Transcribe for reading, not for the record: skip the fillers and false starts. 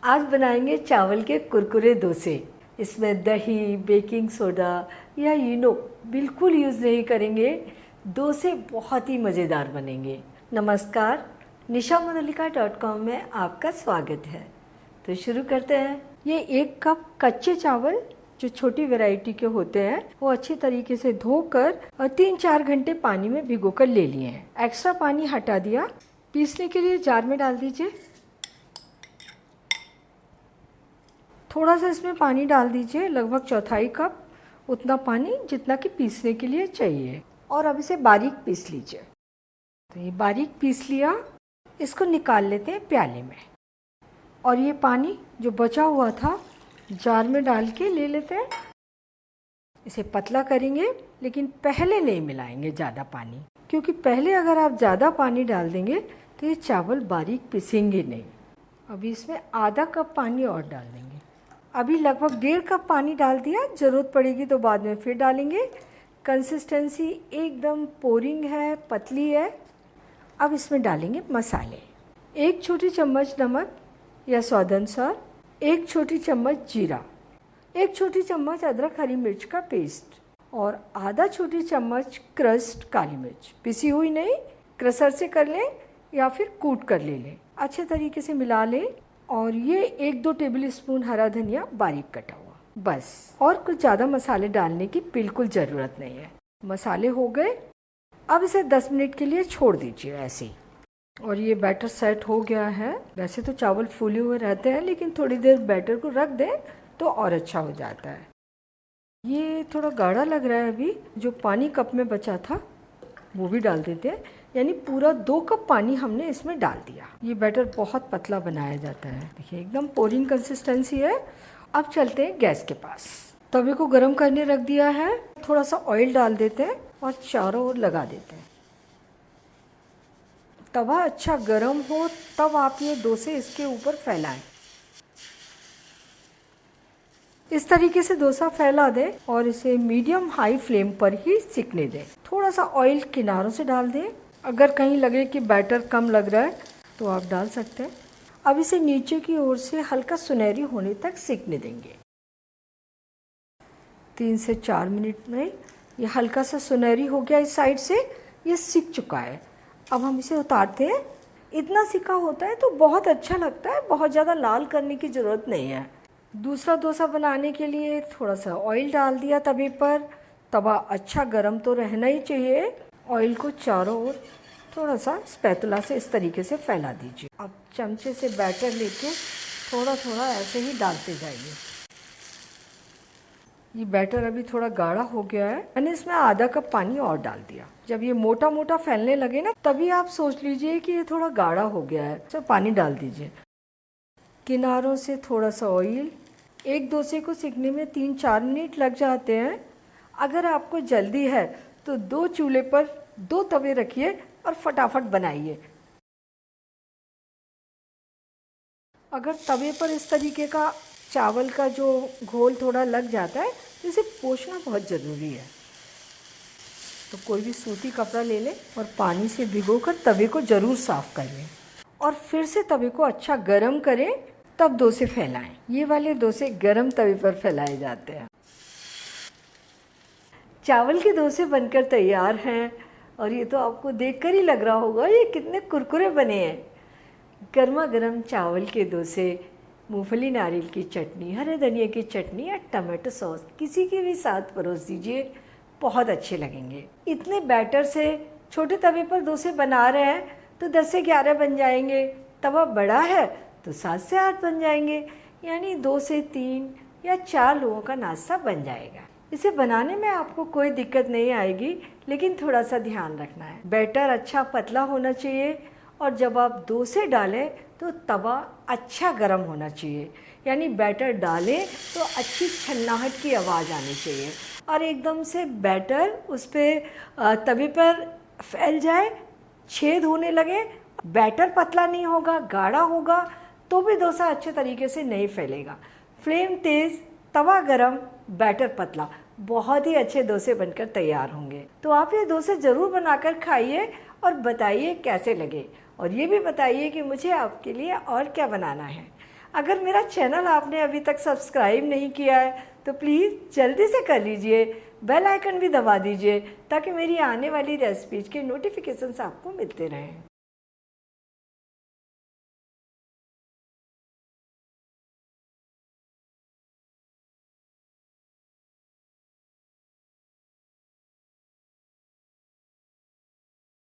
आज बनाएंगे चावल के कुरकुरे डोसे। इसमें दही, बेकिंग सोडा या इनो बिल्कुल यूज़ नहीं करेंगे। डोसे बहुत ही मज़ेदार बनेंगे। नमस्कार, nishamodalika.com में आपका स्वागत है। तो शुरू करते हैं। ये 1 कप कच्चे चावल जो छोटी वैरायटी के होते हैं वो अच्छी तरीके से धोकर और 3-4 घंटे पानी में भिगोकर ले लिए हैं। एक्स्ट्रा पानी हटा दिया। पीसने के लिए जार में डाल दीजिए। थोड़ा सा इसमें पानी डाल दीजिए, लगभग 1/4 कप, उतना पानी जितना कि पीसने के लिए चाहिए। और अब इसे बारीक पीस लीजिए। तो ये बारीक पीस लिया, इसको निकाल लेते हैं प्याले में। और ये पानी जो बचा हुआ था जार में डाल के ले लेते हैं। इसे पतला करेंगे, लेकिन पहले नहीं मिलाएंगे ज़्यादा पानी, क्योंकि पहले अगर आप ज़्यादा पानी डाल देंगे तो ये चावल बारीक पिसेंगे नहीं। अभी इसमें आधा कप पानी और डाल देंगे। अभी लगभग 1.5 कप पानी डाल दिया, ज़रूरत पड़ेगी तो बाद में फिर डालेंगे। कंसिस्टेंसी एकदम पोरिंग है, पतली है। अब इसमें डालेंगे मसाले। 1 छोटी चम्मच नमक या स्वाद अनुसार, 1 छोटी चम्मच जीरा, 1 छोटी चम्मच अदरक हरी मिर्च का पेस्ट और आधा छोटी चम्मच क्रश्ड काली मिर्च। पिसी हुई नहीं, क्रशर से कर लें या फिर कूट कर ले लें। अच्छे तरीके से मिला लें। और ये 1-2 टेबल स्पून हरा धनिया बारीक कटा हुआ, बस। और कुछ ज़्यादा मसाले डालने की बिल्कुल ज़रूरत नहीं है। मसाले हो गए। अब इसे 10 मिनट के लिए छोड़ दीजिए ऐसे ही। और ये बैटर सेट हो गया है। वैसे तो चावल फूले हुए रहते हैं, लेकिन थोड़ी देर बैटर को रख दें तो और अच्छा हो जाता है। ये थोड़ा गाढ़ा लग रहा है। अभी जो पानी कप में बचा था वो भी डाल देते हैं, यानी पूरा 2 कप पानी हमने इसमें डाल दिया। ये बैटर बहुत पतला बनाया जाता है। देखिए एकदम पोरिंग कंसिस्टेंसी है। अब चलते हैं गैस के पास। तवे को गरम करने रख दिया है। थोड़ा सा ऑयल डाल देते हैं और चारों ओर लगा देते हैं। तवा अच्छा गरम हो तब आप ये डोसे इसके ऊपर फैलाएं। इस तरीके से डोसा फैला दें और इसे मीडियम हाई फ्लेम पर ही सिकने दें। थोड़ा सा ऑयल किनारों से डाल दें। अगर कहीं लगे कि बैटर कम लग रहा है तो आप डाल सकते हैं। अब इसे नीचे की ओर से हल्का सुनहरी होने तक सिकने देंगे। 3 से 4 मिनट में ये हल्का सा सुनहरी हो गया। इस साइड से ये सिक चुका है। अब हम इसे उतारते हैं। इतना सिका होता है तो बहुत अच्छा लगता है। बहुत ज़्यादा लाल करने की ज़रूरत नहीं है। दूसरा डोसा बनाने के लिए थोड़ा सा ऑयल डाल दिया तवे पर। तवा अच्छा गरम तो रहना ही चाहिए। ऑयल को चारों ओर थोड़ा सा स्पैटुला से इस तरीके से फैला दीजिए। अब चमचे से बैटर लेके थोड़ा थोड़ा ऐसे ही डालते जाइए। ये बैटर अभी थोड़ा गाढ़ा हो गया है। मैंने इसमें आधा कप पानी और डाल दिया। जब ये मोटा मोटा फैलने लगे ना, तभी आप सोच लीजिए कि ये थोड़ा गाढ़ा हो गया है, तो पानी डाल दीजिए। किनारों से थोड़ा सा ऑयल। एक डोसे को सिकने में 3-4 मिनट लग जाते हैं। अगर आपको जल्दी है तो 2 चूल्हे पर 2 तवे रखिए और फटाफट बनाइए। अगर तवे पर इस तरीके का चावल का जो घोल थोड़ा लग जाता है तो इसे पोंछना बहुत ज़रूरी है। तो कोई भी सूती कपड़ा ले लें और पानी से भिगोकर तवे को ज़रूर साफ़ कर लें और फिर से तवे को अच्छा गरम करें, तब डोसे फैलाएं। ये वाले डोसे गरम तवे पर फैलाए जाते हैं। चावल के डोसे बनकर तैयार हैं और ये तो आपको देखकर ही लग रहा होगा ये कितने कुरकुरे बने हैं। गर्मा गर्म चावल के डोसे मूंगफली नारियल की चटनी, हरे धनिया की चटनी या टमाटो सॉस किसी के भी साथ परोस दीजिए, बहुत अच्छे लगेंगे। इतने बैटर से छोटे तवे पर डोसे बना रहे हैं तो 10 से 11 बन जाएंगे। तवा बड़ा है तो 7 से 8 बन जाएंगे, यानी 2 से 3 या 4 लोगों का नाश्ता बन जाएगा। इसे बनाने में आपको कोई दिक्कत नहीं आएगी, लेकिन थोड़ा सा ध्यान रखना है। बैटर अच्छा पतला होना चाहिए और जब आप डोसे डालें तो तवा अच्छा गर्म होना चाहिए, यानी बैटर डालें तो अच्छी छन्नाहट की आवाज़ आनी चाहिए और एकदम से बैटर उस पर तवे पर फैल जाए, छेद होने लगे। बैटर पतला नहीं होगा, गाढ़ा होगा तो भी डोसा अच्छे तरीके से नहीं फैलेगा। फ्लेम तेज़, तवा गरम, बैटर पतला, बहुत ही अच्छे डोसे बनकर तैयार होंगे। तो आप ये डोसे ज़रूर बनाकर खाइए और बताइए कैसे लगे, और ये भी बताइए कि मुझे आपके लिए और क्या बनाना है। अगर मेरा चैनल आपने अभी तक सब्सक्राइब नहीं किया है तो प्लीज़ जल्दी से कर लीजिए, बेल आइकन भी दबा दीजिए ताकि मेरी आने वाली रेसिपीज के नोटिफिकेशंस आपको मिलते रहें।